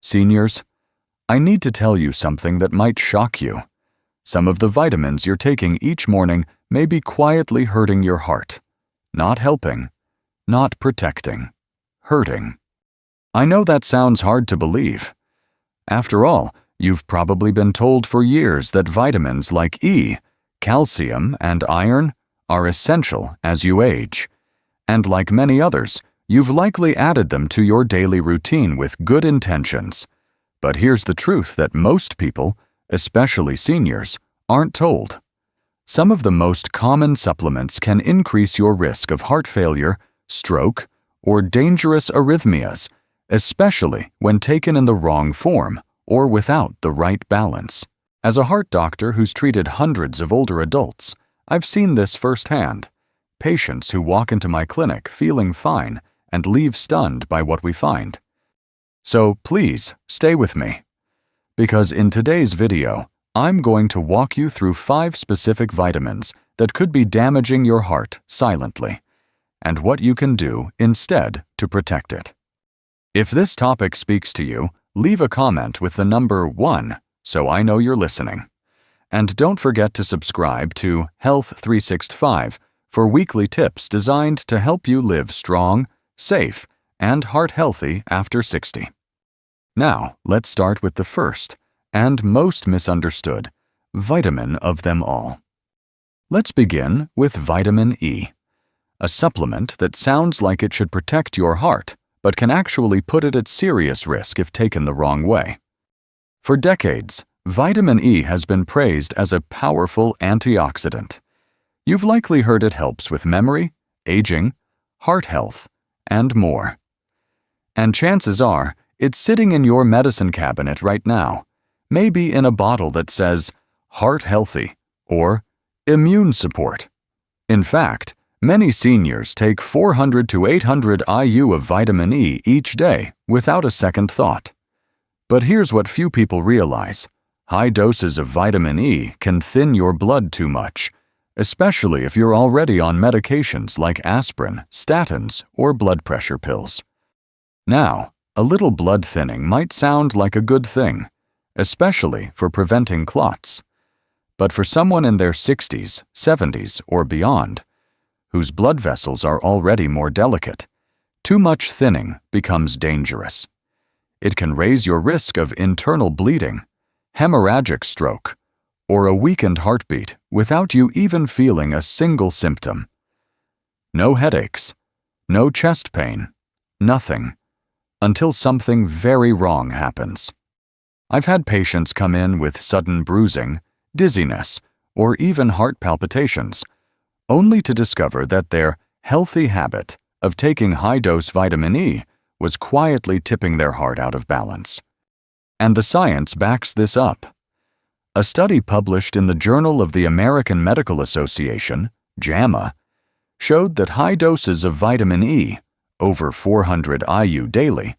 Seniors, I need to tell you something that might shock you. Some of the vitamins you're taking each morning may be quietly hurting your heart. Not helping, not protecting, hurting. I know that sounds hard to believe. After all, you've probably been told for years that vitamins like E, calcium, and iron are essential as you age. And like many others, you've likely added them to your daily routine with good intentions. But here's the truth that most people, especially seniors, aren't told. Some of the most common supplements can increase your risk of heart failure, stroke, or dangerous arrhythmias, especially when taken in the wrong form or without the right balance. As a heart doctor who's treated hundreds of older adults, I've seen this firsthand. Patients who walk into my clinic feeling fine and leave stunned by what we find. So please stay with me, because in today's video, I'm going to walk you through 5 specific vitamins that could be damaging your heart silently, and what you can do instead to protect it. If this topic speaks to you, leave a comment with the number 1 so I know you're listening. And don't forget to subscribe to Health 365 for weekly tips designed to help you live strong, safe, and heart-healthy after 60. Now, let's start with the first, and most misunderstood, vitamin of them all. Let's begin with vitamin E, a supplement that sounds like it should protect your heart, but can actually put it at serious risk if taken the wrong way. For decades, vitamin E has been praised as a powerful antioxidant. You've likely heard it helps with memory, aging, heart health, and more. And chances are, it's sitting in your medicine cabinet right now, maybe in a bottle that says, heart healthy, or immune support. In fact, many seniors take 400 to 800 IU of vitamin E each day without a second thought. But here's what few people realize. High doses of vitamin E can thin your blood too much, especially if you're already on medications like aspirin, statins, or blood pressure pills. Now, a little blood thinning might sound like a good thing, especially for preventing clots. But for someone in their 60s, 70s, or beyond, whose blood vessels are already more delicate, too much thinning becomes dangerous. It can raise your risk of internal bleeding, hemorrhagic stroke, or a weakened heartbeat without you even feeling a single symptom. No headaches, no chest pain, nothing, until something very wrong happens. I've had patients come in with sudden bruising, dizziness, or even heart palpitations, only to discover that their healthy habit of taking high-dose vitamin E was quietly tipping their heart out of balance. And the science backs this up. A study published in the Journal of the American Medical Association, JAMA, showed that high doses of vitamin E, over 400 IU daily,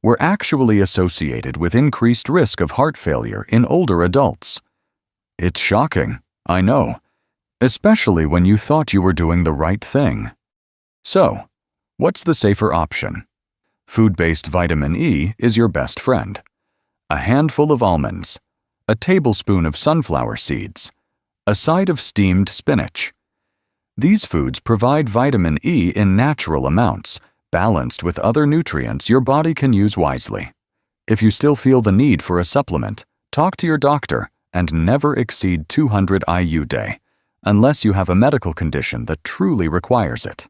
were actually associated with increased risk of heart failure in older adults. It's shocking, I know, especially when you thought you were doing the right thing. So, what's the safer option? Food-based vitamin E is your best friend. A handful of almonds, a tablespoon of sunflower seeds, a side of steamed spinach. These foods provide vitamin E in natural amounts, balanced with other nutrients your body can use wisely. If you still feel the need for a supplement, talk to your doctor and never exceed 200 IU day, unless you have a medical condition that truly requires it.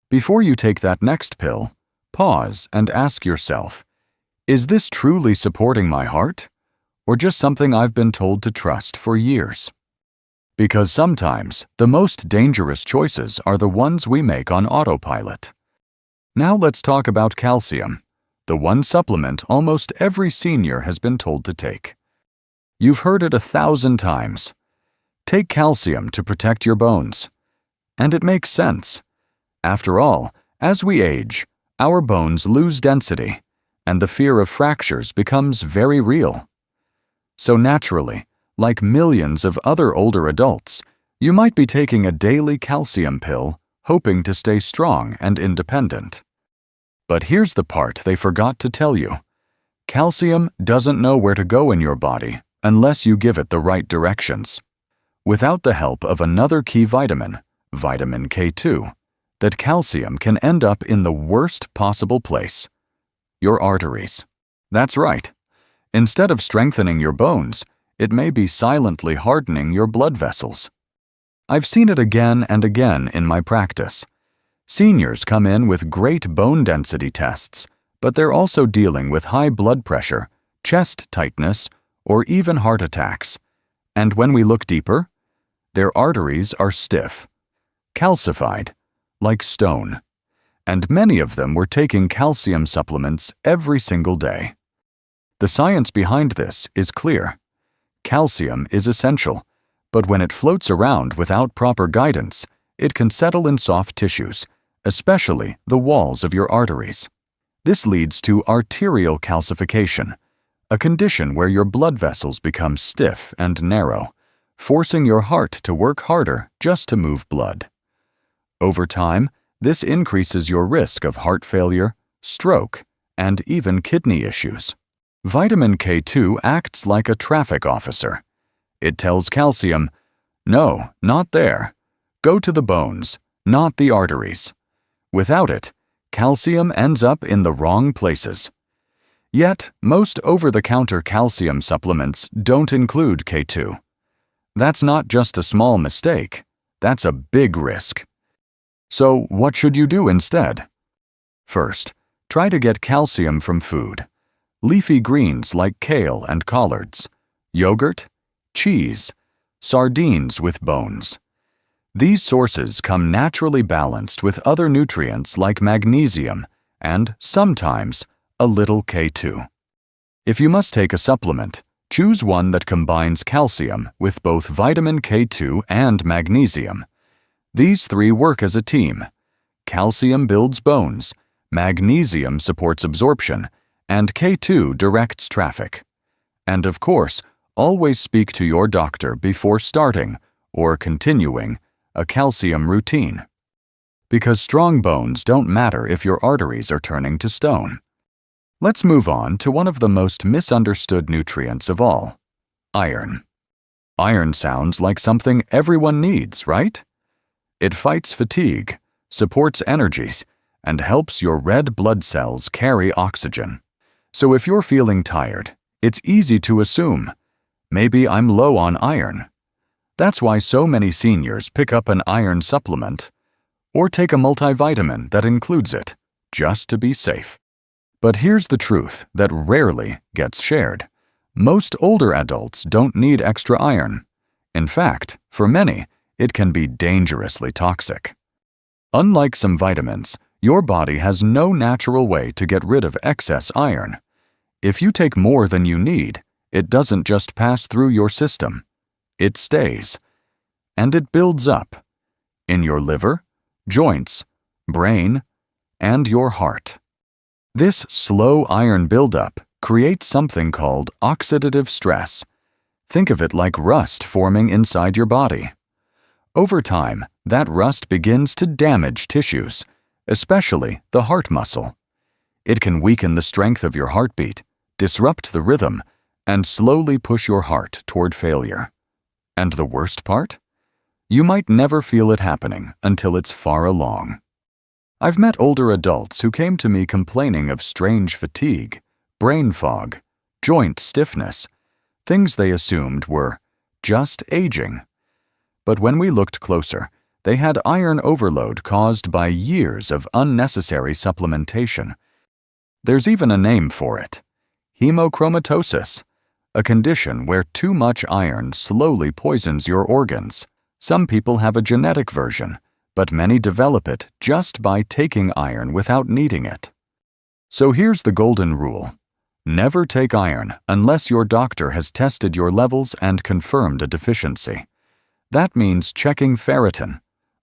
Before you take that next pill, pause and ask yourself, is this truly supporting my heart, or just something I've been told to trust for years? Because sometimes the most dangerous choices are the ones we make on autopilot. Now let's talk about calcium, the one supplement almost every senior has been told to take. You've heard it 1,000 times. Take calcium to protect your bones. And it makes sense. After all, as we age, our bones lose density, and the fear of fractures becomes very real. So naturally, like millions of other older adults, you might be taking a daily calcium pill, hoping to stay strong and independent. But here's the part they forgot to tell you. Calcium doesn't know where to go in your body unless you give it the right directions. Without the help of another key vitamin, vitamin K2, that calcium can end up in the worst possible place: your arteries. That's right. Instead of strengthening your bones, it may be silently hardening your blood vessels. I've seen it again and again in my practice. Seniors come in with great bone density tests, but they're also dealing with high blood pressure, chest tightness, or even heart attacks. And when we look deeper, their arteries are stiff, calcified, like stone. And many of them were taking calcium supplements every single day. The science behind this is clear. Calcium is essential, but when it floats around without proper guidance, it can settle in soft tissues, especially the walls of your arteries. This leads to arterial calcification, a condition where your blood vessels become stiff and narrow, forcing your heart to work harder just to move blood. Over time, this increases your risk of heart failure, stroke, and even kidney issues. Vitamin K2 acts like a traffic officer. It tells calcium, "No, not there. Go to the bones, not the arteries." Without it, calcium ends up in the wrong places. Yet, most over-the-counter calcium supplements don't include K2. That's not just a small mistake, that's a big risk. So, what should you do instead? First, try to get calcium from food. Leafy greens like kale and collards, yogurt, cheese, sardines with bones. These sources come naturally balanced with other nutrients like magnesium and, sometimes, a little K2. If you must take a supplement, choose one that combines calcium with both vitamin K2 and magnesium. These three work as a team. Calcium builds bones, magnesium supports absorption, and K2 directs traffic. And of course, always speak to your doctor before starting or continuing a calcium routine. Because strong bones don't matter if your arteries are turning to stone. Let's move on to one of the most misunderstood nutrients of all: iron. Iron sounds like something everyone needs, right? It fights fatigue, supports energies, and helps your red blood cells carry oxygen. So if you're feeling tired, it's easy to assume, maybe I'm low on iron. That's why so many seniors pick up an iron supplement or take a multivitamin that includes it, just to be safe. But here's the truth that rarely gets shared. Most older adults don't need extra iron. In fact, for many, it can be dangerously toxic. Unlike some vitamins, your body has no natural way to get rid of excess iron. If you take more than you need, it doesn't just pass through your system. It stays. And it builds up in your liver, joints, brain, and your heart. This slow iron buildup creates something called oxidative stress. Think of it like rust forming inside your body. Over time, that rust begins to damage tissues, especially the heart muscle. It can weaken the strength of your heartbeat, disrupt the rhythm, and slowly push your heart toward failure. And the worst part? You might never feel it happening until it's far along. I've met older adults who came to me complaining of strange fatigue, brain fog, joint stiffness, things they assumed were just aging. But when we looked closer, they had iron overload caused by years of unnecessary supplementation. There's even a name for it: hemochromatosis, a condition where too much iron slowly poisons your organs. Some people have a genetic version, but many develop it just by taking iron without needing it. So here's the golden rule: never take iron unless your doctor has tested your levels and confirmed a deficiency. That means checking ferritin,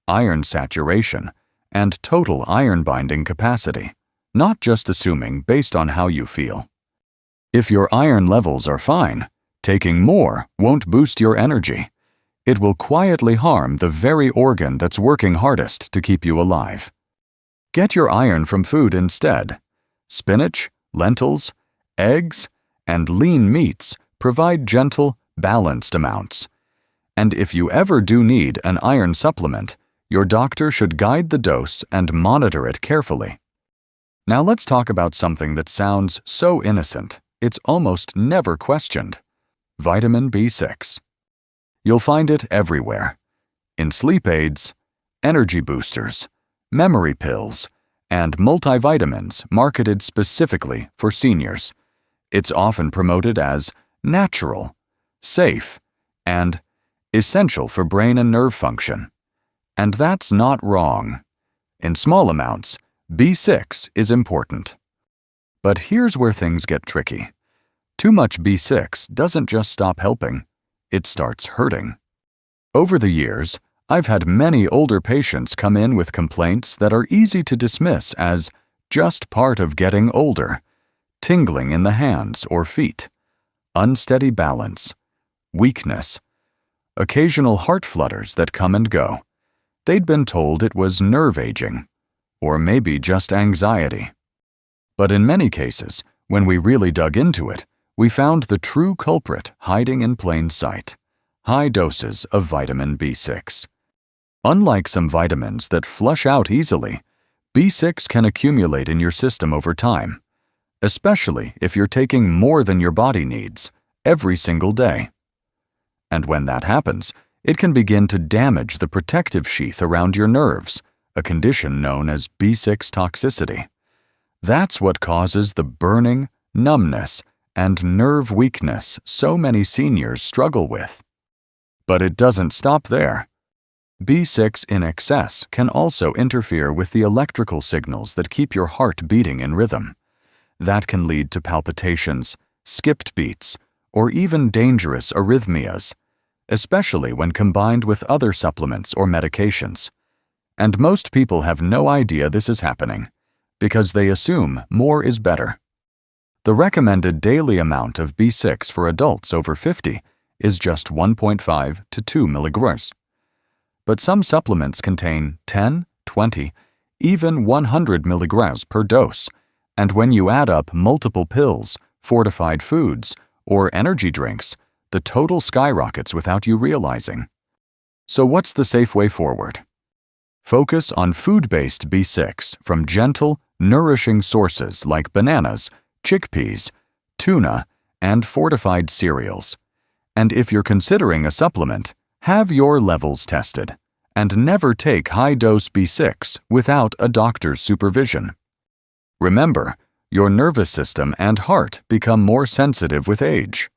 iron saturation, and total iron binding capacity, not just assuming based on how you feel. If your iron levels are fine, taking more won't boost your energy. It will quietly harm the very organ that's working hardest to keep you alive. Get your iron from food instead: spinach, lentils, Eggs and lean meats provide gentle, balanced amounts. And if you ever do need an iron supplement, your doctor should guide the dose and monitor it carefully. Now let's talk about something that sounds so innocent, it's almost never questioned: vitamin B6. You'll find it everywhere: in sleep aids, energy boosters, memory pills, and multivitamins marketed specifically for seniors. It's often promoted as natural, safe, and essential for brain and nerve function. And that's not wrong. In small amounts, B6 is important. But here's where things get tricky. Too much B6 doesn't just stop helping, it starts hurting. Over the years, I've had many older patients come in with complaints that are easy to dismiss as just part of getting older: tingling in the hands or feet, unsteady balance, weakness, occasional heart flutters that come and go. They'd been told it was nerve aging, or maybe just anxiety. But in many cases, when we really dug into it, we found the true culprit hiding in plain sight: high doses of vitamin B6. Unlike some vitamins that flush out easily, B6 can accumulate in your system over time, especially if you're taking more than your body needs every single day. And when that happens, it can begin to damage the protective sheath around your nerves, a condition known as B6 toxicity. That's what causes the burning, numbness, and nerve weakness so many seniors struggle with. But it doesn't stop there. B6 in excess can also interfere with the electrical signals that keep your heart beating in rhythm. That can lead to palpitations, skipped beats, or even dangerous arrhythmias, especially when combined with other supplements or medications. And most people have no idea this is happening, because they assume more is better. The recommended daily amount of B6 for adults over 50 is just 1.5 to 2 milligrams. But some supplements contain 10, 20, even 100 milligrams per dose, and when you add up multiple pills, fortified foods, or energy drinks, the total skyrockets without you realizing. So what's the safe way forward? Focus on food-based B6 from gentle, nourishing sources like bananas, chickpeas, tuna, and fortified cereals. And if you're considering a supplement, have your levels tested, and never take high-dose B6 without a doctor's supervision. Remember, your nervous system and heart become more sensitive with age.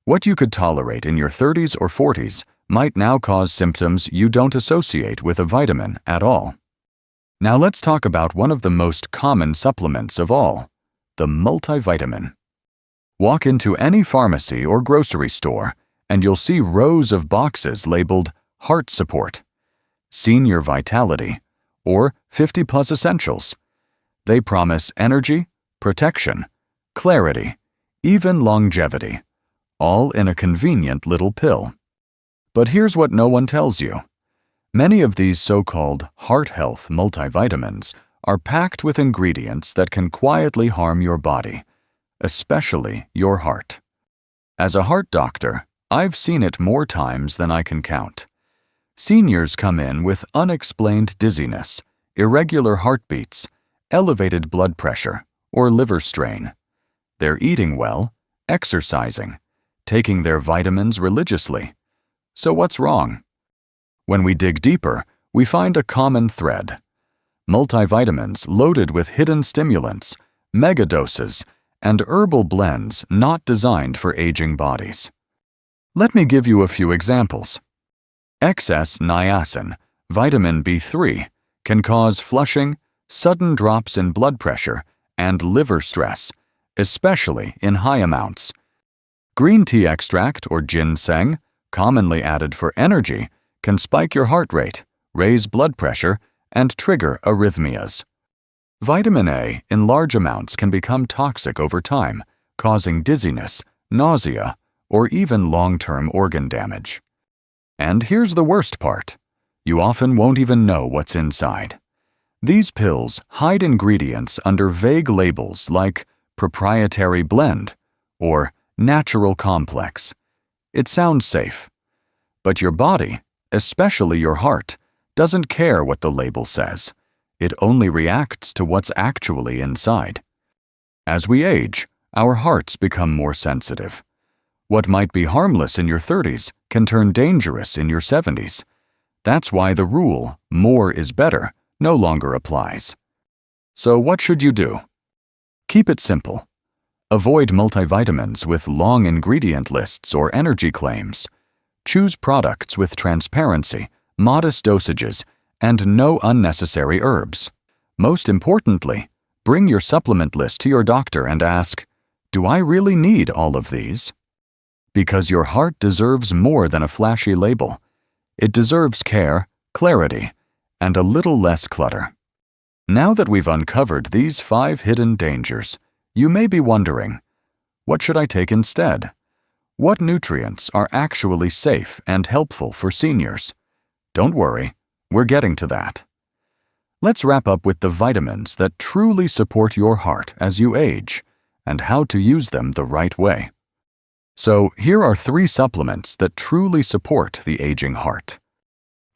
What you could tolerate in your 30s or 40s might now cause symptoms you don't associate with a vitamin at all. Now let's talk about one of the most common supplements of all, the multivitamin. Walk into any pharmacy or grocery store, and you'll see rows of boxes labeled Heart Support, Senior Vitality, or 50+ Essentials. They promise energy, protection, clarity, even longevity, all in a convenient little pill. But here's what no one tells you. Many of these so-called heart health multivitamins are packed with ingredients that can quietly harm your body, especially your heart. As a heart doctor, I've seen it more times than I can count. Seniors come in with unexplained dizziness, irregular heartbeats, elevated blood pressure, or liver strain. They're eating well, exercising, taking their vitamins religiously. So what's wrong? When we dig deeper, we find a common thread: multivitamins loaded with hidden stimulants, megadoses, and herbal blends not designed for aging bodies. Let me give you a few examples. Excess niacin, vitamin B3, can cause flushing, sudden drops in blood pressure, and liver stress, especially in high amounts. Green tea extract or ginseng, commonly added for energy, can spike your heart rate, raise blood pressure, and trigger arrhythmias. Vitamin A in large amounts can become toxic over time, causing dizziness, nausea, or even long-term organ damage. And here's the worst part: you often won't even know what's inside. These pills hide ingredients under vague labels like proprietary blend, or natural complex. It sounds safe. But your body, especially your heart, doesn't care what the label says. It only reacts to what's actually inside. As we age, our hearts become more sensitive. What might be harmless in your 30s can turn dangerous in your 70s. That's why the rule, more is better, no longer applies. So what should you do? Keep it simple. Avoid multivitamins with long ingredient lists or energy claims. Choose products with transparency, modest dosages, and no unnecessary herbs. Most importantly, bring your supplement list to your doctor and ask, "Do I really need all of these?" Because your heart deserves more than a flashy label. It deserves care, clarity, and a little less clutter. Now that we've uncovered these 5 hidden dangers, you may be wondering, what should I take instead? What nutrients are actually safe and helpful for seniors? Don't worry, we're getting to that. Let's wrap up with the vitamins that truly support your heart as you age, and how to use them the right way. So, here are 3 supplements that truly support the aging heart.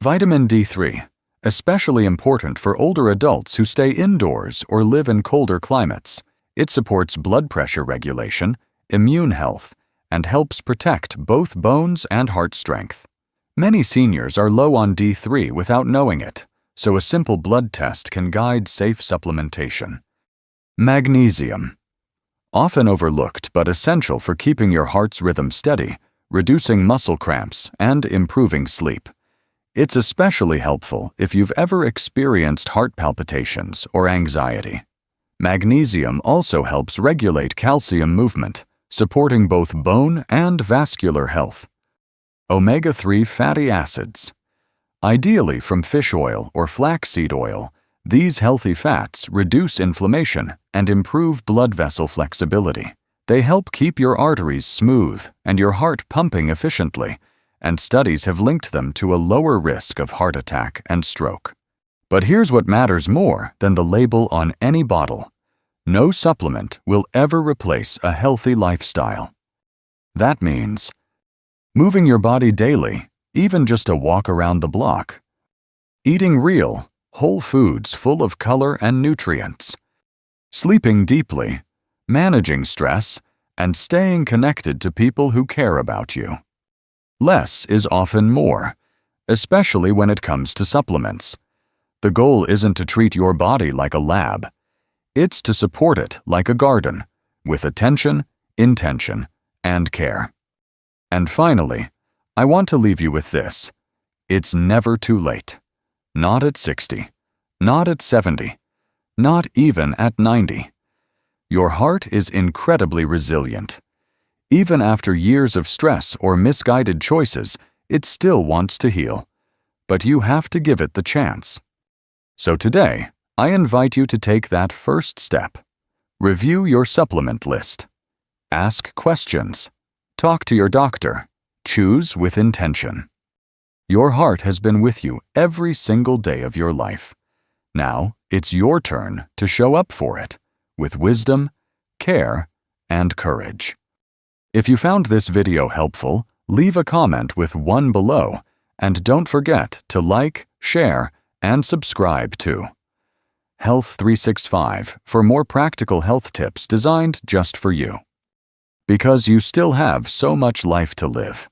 Vitamin D3, especially important for older adults who stay indoors or live in colder climates. It supports blood pressure regulation, immune health, and helps protect both bones and heart strength. Many seniors are low on D3 without knowing it, so a simple blood test can guide safe supplementation. Magnesium. Often overlooked but essential for keeping your heart's rhythm steady, reducing muscle cramps, and improving sleep. It's especially helpful if you've ever experienced heart palpitations or anxiety. Magnesium also helps regulate calcium movement, supporting both bone and vascular health. Omega-3 fatty acids. Ideally from fish oil or flaxseed oil, these healthy fats reduce inflammation and improve blood vessel flexibility. They help keep your arteries smooth and your heart pumping efficiently, and studies have linked them to a lower risk of heart attack and stroke. But here's what matters more than the label on any bottle. No supplement will ever replace a healthy lifestyle. That means moving your body daily, even just a walk around the block. Eating real, whole foods full of color and nutrients. Sleeping deeply, managing stress, and staying connected to people who care about you. Less is often more, especially when it comes to supplements. The goal isn't to treat your body like a lab. It's to support it like a garden, with attention, intention, and care. And finally, I want to leave you with this. It's never too late. Not at 60, not at 70, not even at 90. Your heart is incredibly resilient. Even after years of stress or misguided choices, it still wants to heal. But you have to give it the chance. So today, I invite you to take that first step. Review your supplement list. Ask questions. Talk to your doctor. Choose with intention. Your heart has been with you every single day of your life. Now, it's your turn to show up for it, with wisdom, care, and courage. If you found this video helpful, leave a comment with 1 below, and don't forget to like, share, and subscribe to Health 365 for more practical health tips designed just for you. Because you still have so much life to live.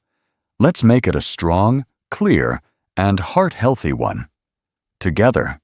Let's make it a strong, clear, and heart-healthy one. Together.